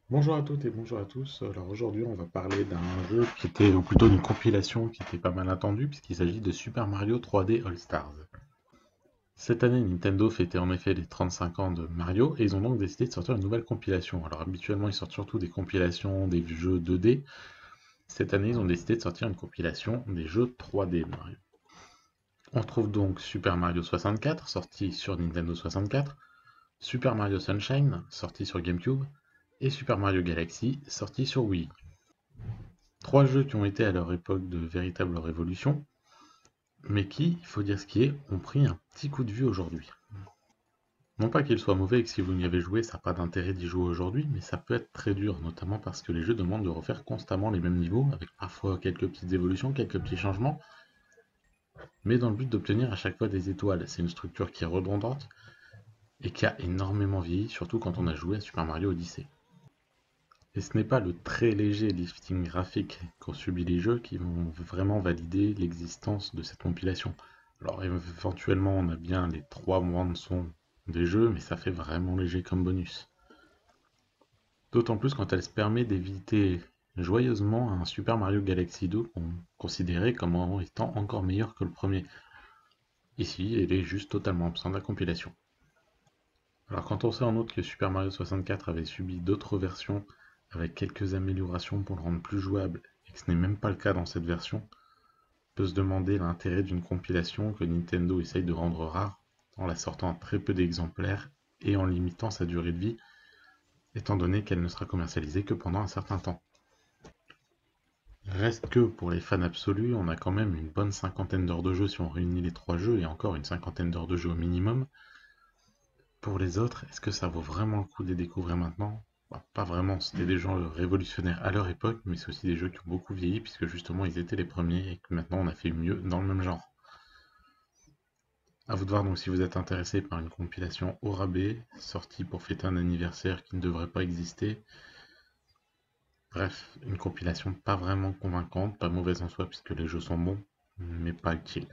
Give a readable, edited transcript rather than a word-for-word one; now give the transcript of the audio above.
Bonjour à toutes et bonjour à tous. Alors aujourd'hui, on va parler d'un jeu qui était, ou plutôt d'une compilation qui était pas mal attendue, puisqu'il s'agit de Super Mario 3D All Stars. Cette année, Nintendo fêtait en effet les 35 ans de Mario, et ils ont donc décidé de sortir une nouvelle compilation. Alors habituellement, ils sortent surtout des compilations des jeux 2D. Cette année, ils ont décidé de sortir une compilation des jeux 3D de Mario. On trouve donc Super Mario 64, sorti sur Nintendo 64, Super Mario Sunshine, sorti sur GameCube, et Super Mario Galaxy, sorti sur Wii. Trois jeux qui ont été à leur époque de véritables révolutions, mais qui, il faut dire ce qui est, ont pris un petit coup de vue aujourd'hui. Non pas qu'ils soient mauvais et que si vous n'y avez joué, ça n'a pas d'intérêt d'y jouer aujourd'hui, mais ça peut être très dur, notamment parce que les jeux demandent de refaire constamment les mêmes niveaux, avec parfois quelques petites évolutions, quelques petits changements, mais dans le but d'obtenir à chaque fois des étoiles. C'est une structure qui est redondante et qui a énormément vieilli, surtout quand on a joué à Super Mario Odyssey. Et ce n'est pas le très léger lifting graphique qu'ont subi les jeux qui vont vraiment valider l'existence de cette compilation. Alors éventuellement on a bien les 3 bandes son des jeux, mais ça fait vraiment léger comme bonus. D'autant plus quand elle se permet d'éviter joyeusement un Super Mario Galaxy 2 qu'on considérait comme étant encore meilleur que le premier. Ici, elle est juste totalement absente de la compilation. Alors quand on sait en outre que Super Mario 64 avait subi d'autres versions avec quelques améliorations pour le rendre plus jouable, et que ce n'est même pas le cas dans cette version, on peut se demander l'intérêt d'une compilation que Nintendo essaye de rendre rare, en la sortant à très peu d'exemplaires et en limitant sa durée de vie, étant donné qu'elle ne sera commercialisée que pendant un certain temps. Reste que, pour les fans absolus, on a quand même une bonne cinquantaine d'heures de jeu si on réunit les 3 jeux, et encore une cinquantaine d'heures de jeu au minimum. Pour les autres, est-ce que ça vaut vraiment le coup de les découvrir maintenant? Bah, pas vraiment, c'était des jeux révolutionnaires à leur époque, mais c'est aussi des jeux qui ont beaucoup vieilli, puisque justement ils étaient les premiers, et que maintenant on a fait mieux dans le même genre. À vous de voir donc si vous êtes intéressé par une compilation au rabais, sortie pour fêter un anniversaire qui ne devrait pas exister. Bref, une compilation pas vraiment convaincante, pas mauvaise en soi puisque les jeux sont bons, mais pas utile.